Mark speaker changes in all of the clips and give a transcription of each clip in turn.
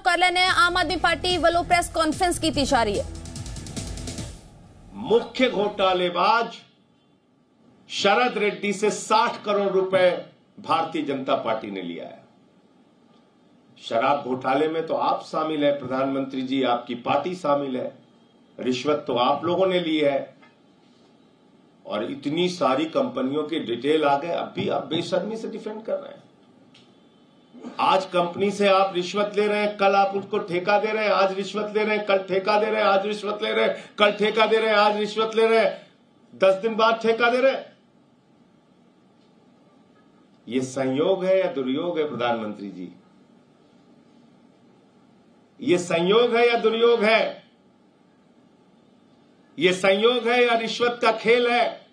Speaker 1: मुख्यालय ने आम आदमी पार्टी वालों प्रेस कॉन्फ्रेंस की जा रही है।
Speaker 2: मुख्य घोटालेबाज शरद रेड्डी से 60 करोड़ रुपए भारतीय जनता पार्टी ने लिया है। शराब घोटाले में तो आप शामिल है प्रधानमंत्री जी, आपकी पार्टी शामिल है, रिश्वत तो आप लोगों ने ली है और इतनी सारी कंपनियों की डिटेल आ गए, अब भी आप बेशर्मी से डिफेंड कर रहे हैं। आज कंपनी से आप रिश्वत ले रहे हैं, कल आप उसको ठेका दे रहे हैं, आज रिश्वत ले रहे हैं, कल ठेका दे रहे हैं, आज रिश्वत ले रहे हैं, कल ठेका दे रहे हैं, आज रिश्वत ले रहे हैं, 10 दिन बाद ठेका दे रहे हैं। ये संयोग है या दुर्योग है प्रधानमंत्री जी? ये संयोग है या दुर्योग है? ये संयोग है या रिश्वत का खेल है?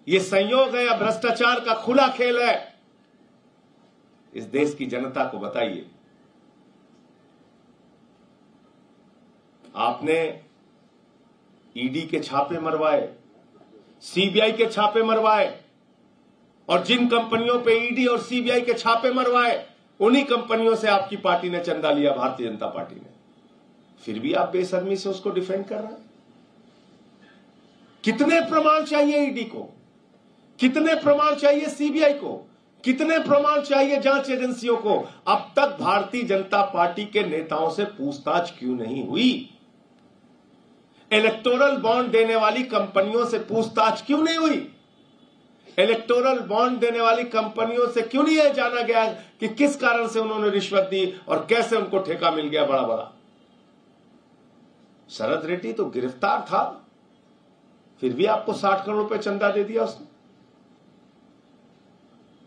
Speaker 2: ये संयोग है या भ्रष्टाचार का खुला खेल है? इस देश की जनता को बताइए। आपने ईडी के छापे मरवाए, सीबीआई के छापे मरवाए और जिन कंपनियों पे ईडी और सीबीआई के छापे मरवाए उन्हीं कंपनियों से आपकी पार्टी ने चंदा लिया, भारतीय जनता पार्टी ने। फिर भी आप बेशर्मी से उसको डिफेंड कर रहे हैं। कितने प्रमाण चाहिए ईडी को? कितने प्रमाण चाहिए सीबीआई को? कितने प्रमाण चाहिए जांच एजेंसियों को? अब तक भारतीय जनता पार्टी के नेताओं से पूछताछ क्यों नहीं हुई? इलेक्टोरल बॉन्ड देने वाली कंपनियों से पूछताछ क्यों नहीं हुई? इलेक्टोरल बॉन्ड देने वाली कंपनियों से क्यों नहीं जाना गया कि किस कारण से उन्होंने रिश्वत दी और कैसे उनको ठेका मिल गया बड़ा बड़ा? शरद रेड्डी तो गिरफ्तार था, फिर भी आपको 60 करोड़ रुपए चंदा दे दिया उसने।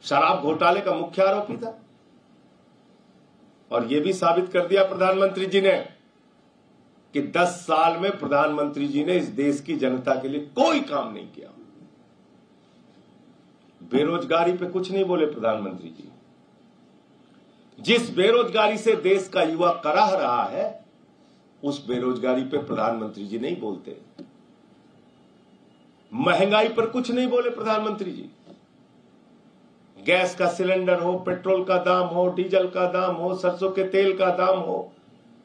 Speaker 2: शराब घोटाले का मुख्य आरोपी था और यह भी साबित कर दिया प्रधानमंत्री जी ने कि 10 साल में प्रधानमंत्री जी ने इस देश की जनता के लिए कोई काम नहीं किया। बेरोजगारी पे कुछ नहीं बोले प्रधानमंत्री जी। जिस बेरोजगारी से देश का युवा कराह रहा है उस बेरोजगारी पे प्रधानमंत्री जी नहीं बोलते। महंगाई पर कुछ नहीं बोले प्रधानमंत्री जी। गैस का सिलेंडर हो, पेट्रोल का दाम हो, डीजल का दाम हो, सरसों के तेल का दाम हो,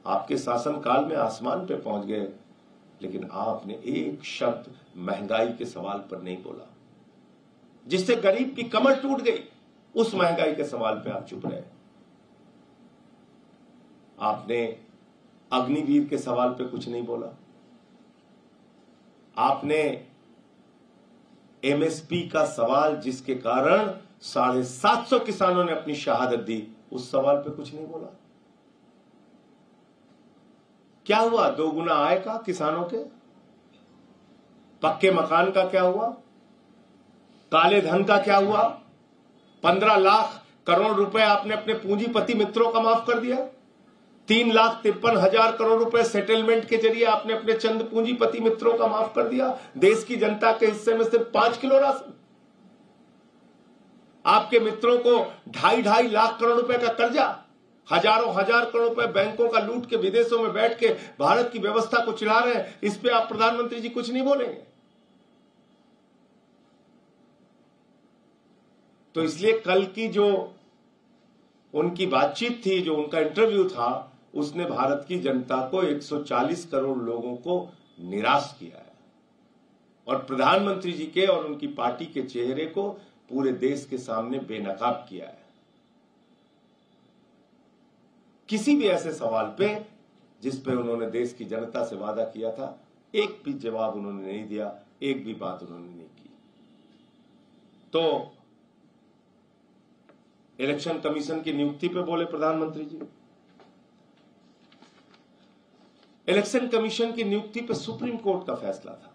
Speaker 2: आपके शासनकाल में आसमान पे पहुंच गए, लेकिन आपने एक शब्द महंगाई के सवाल पर नहीं बोला। जिससे गरीब की कमर टूट गई, उस महंगाई के सवाल पे आप चुप रहे। आपने अग्निवीर के सवाल पे कुछ नहीं बोला। आपने एमएसपी का सवाल, जिसके कारण 750 किसानों ने अपनी शहादत दी, उस सवाल पे कुछ नहीं बोला। क्या हुआ? 2 गुना आय का किसानों के? पक्के मकान का क्या हुआ? काले धन का क्या हुआ? 15 लाख करोड़ रुपए आपने अपने पूंजीपति मित्रों का माफ कर दिया। 3,53,000 करोड़ रुपए सेटलमेंट के जरिए आपने अपने चंद पूंजीपति मित्रों का माफ कर दिया। देश की जनता के हिस्से में सिर्फ 5 किलो राशन। आपके मित्रों को 2.5 लाख करोड़ रुपए का कर्जा, हजारों हजार करोड़ रुपए बैंकों का लूट के विदेशों में बैठ के भारत की व्यवस्था को चिढ़ा रहे हैं। इस पे आप प्रधानमंत्री जी कुछ नहीं बोलेंगे। तो इसलिए कल की जो उनकी बातचीत थी, जो उनका इंटरव्यू था, उसने भारत की जनता को 140 करोड़ लोगों को निराश किया है और प्रधानमंत्री जी के और उनकी पार्टी के चेहरे को पूरे देश के सामने बेनकाब किया है। किसी भी ऐसे सवाल पे जिस पे उन्होंने देश की जनता से वादा किया था, एक भी जवाब उन्होंने नहीं दिया, एक भी बात उन्होंने नहीं की। तो इलेक्शन कमीशन की नियुक्ति पे बोले प्रधानमंत्री जी। इलेक्शन कमीशन की नियुक्ति पे सुप्रीम कोर्ट का फैसला था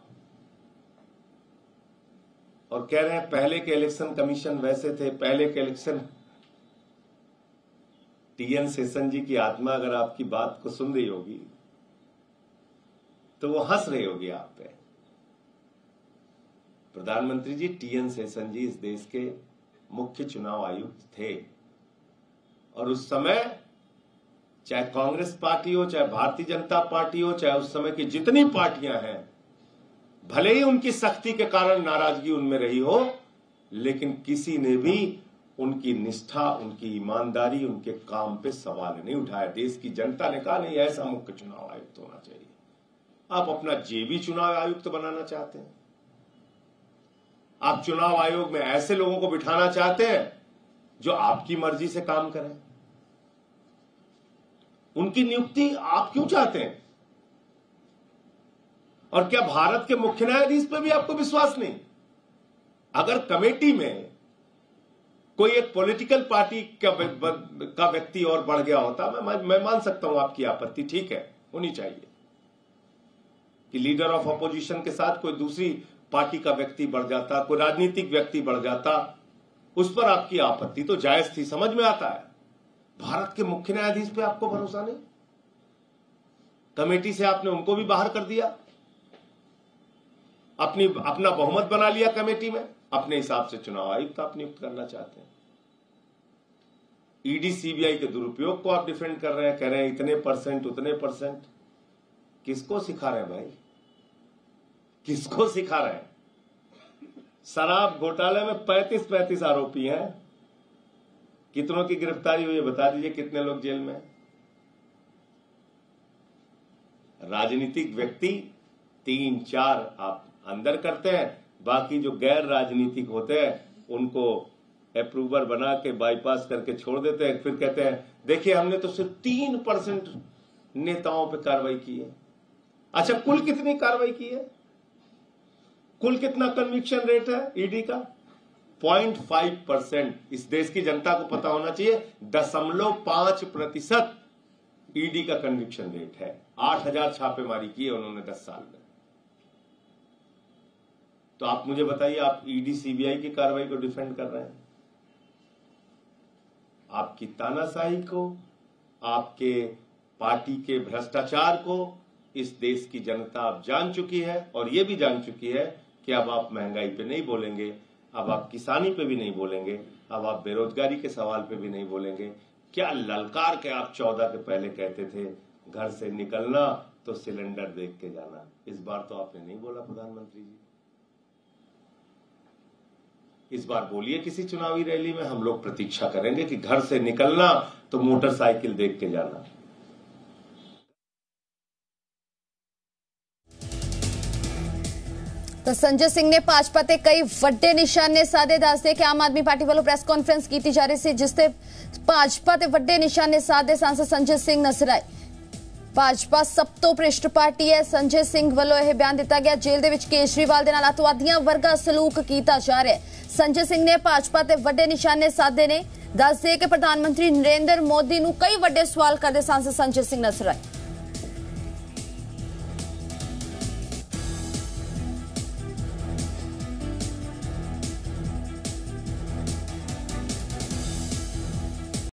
Speaker 2: और कह रहे हैं पहले के इलेक्शन कमीशन वैसे थे, पहले के इलेक्शन। टीएन शेषन जी की आत्मा अगर आपकी बात को सुन रही होगी तो वो हंस रही होगी आप पे। प्रधानमंत्री जी, टीएन शेषन जी इस देश के मुख्य चुनाव आयुक्त थे और उस समय चाहे कांग्रेस पार्टी हो, चाहे भारतीय जनता पार्टी हो, चाहे उस समय की जितनी पार्टियां हैं, भले ही उनकी सख्ती के कारण नाराजगी उनमें रही हो, लेकिन किसी ने भी उनकी निष्ठा, उनकी ईमानदारी, उनके काम पे सवाल नहीं उठाया। देश की जनता ने कहा नहीं, ऐसा मुख्य चुनाव आयुक्त होना चाहिए। आप अपना जेबी चुनाव आयुक्त बनाना चाहते हैं। आप चुनाव आयोग में ऐसे लोगों को बिठाना चाहते हैं जो आपकी मर्जी से काम करें। उनकी नियुक्ति आप क्यों चाहते हैं? और क्या भारत के मुख्य न्यायाधीश पे भी आपको विश्वास नहीं? अगर कमेटी में कोई एक पॉलिटिकल पार्टी का व्यक्ति और बढ़ गया होता, मैं मान सकता हूं आपकी आपत्ति, ठीक है, होनी चाहिए कि लीडर ऑफ अपोजिशन के साथ कोई दूसरी पार्टी का व्यक्ति बढ़ जाता, कोई राजनीतिक व्यक्ति बढ़ जाता, उस पर आपकी आपत्ति तो जायज थी, समझ में आता है। भारत के मुख्य न्यायाधीश पे आपको भरोसा नहीं? कमेटी से आपने उनको भी बाहर कर दिया, अपना बहुमत बना लिया कमेटी में, अपने हिसाब से चुनाव आयुक्त आप नियुक्त करना चाहते हैं। ईडी सीबीआई के दुरुपयोग को आप डिफेंड कर रहे हैं, कह रहे हैं इतने परसेंट उतने परसेंट। किसको सिखा रहे हैं भाई? किसको सिखा रहे हैं? शराब घोटाले में 35 आरोपी हैं। कितनों की गिरफ्तारी हुई है बता दीजिए, कितने लोग जेल में? राजनीतिक व्यक्ति 3-4 आप अंदर करते हैं, बाकी जो गैर राजनीतिक होते हैं उनको अप्रूवर बना के बाईपास करके छोड़ देते हैं। फिर कहते हैं देखिए हमने तो सिर्फ 3% नेताओं पे कार्रवाई की है। अच्छा, कुल कितनी कार्रवाई की है? कुल कितना कन्विक्शन रेट है ईडी का? 0.5%। इस देश की जनता को पता होना चाहिए 0.5% ईडी का कन्विक्शन रेट है। 8000 छापेमारी की है उन्होंने 10 साल में। तो आप मुझे बताइए, आप ईडी सीबीआई की कार्रवाई को डिफेंड कर रहे हैं? आपकी तानाशाही को, आपके पार्टी के भ्रष्टाचार को इस देश की जनता अब जान चुकी है, और यह भी जान चुकी है कि अब आप महंगाई पे नहीं बोलेंगे, अब आप किसानी पे भी नहीं बोलेंगे, अब आप बेरोजगारी के सवाल पे भी नहीं बोलेंगे। क्या ललकार के आप 14 के पहले कहते थे घर से निकलना तो सिलेंडर देख के जाना, इस बार तो आपने नहीं बोला प्रधानमंत्री जी। इस बार बोलिए किसी चुनावी रैली में, हम लोग प्रतीक्षा करेंगे कि घर से निकलना तो मोटरसाइकिल देख के जाना।
Speaker 1: तो संजय सिंह ने भाजपा ते कई ਵੱਡੇ ਨਿਸ਼ਾਨੇ ਸਾਧੇ। ਦੱਸਦੇ ਕਿ ਆਮ ਆਦਮੀ ਪਾਰਟੀ ਵੱਲੋਂ ਪ੍ਰੈਸ ਕਾਨਫਰੰਸ ਕੀਤੀ ਜਾ ਰਹੀ ਸੀ, ਜਿਸ ਤੇ ਭਾਜਪਾ ਤੇ ਵੱਡੇ ਨਿਸ਼ਾਨੇ ਸਾਧਦੇ सांसद संजय सिंह नजर आए। भाजपा सब तो भ्रिष्ट पार्टी है, संजय सिंह ਵੱਲੋਂ ਇਹ ਬਿਆਨ ਦਿੱਤਾ ਗਿਆ। जेल ਦੇ ਵਿੱਚ ਕੇਜਰੀਵਾਲ ਦੇ ਨਾਲ ਅਤਵਾਦੀਆਂ ਵਰਗਾ ਸਲੂਕ ਕੀਤਾ ਜਾ ਰਿਹਾ ਹੈ। संजय सिंह ने भाजपा ਤੇ ਵੱਡੇ ਨਿਸ਼ਾਨੇ ਸਾਧੇ ਨੇ। ਦੱਸਦੇ ਕਿ ਪ੍ਰਧਾਨ ਮੰਤਰੀ ਨਰਿੰਦਰ ਮੋਦੀ ਨੂੰ ਕਈ ਵੱਡੇ ਸਵਾਲ ਕਰਦੇ सांसद संजय सिंह नजर आए।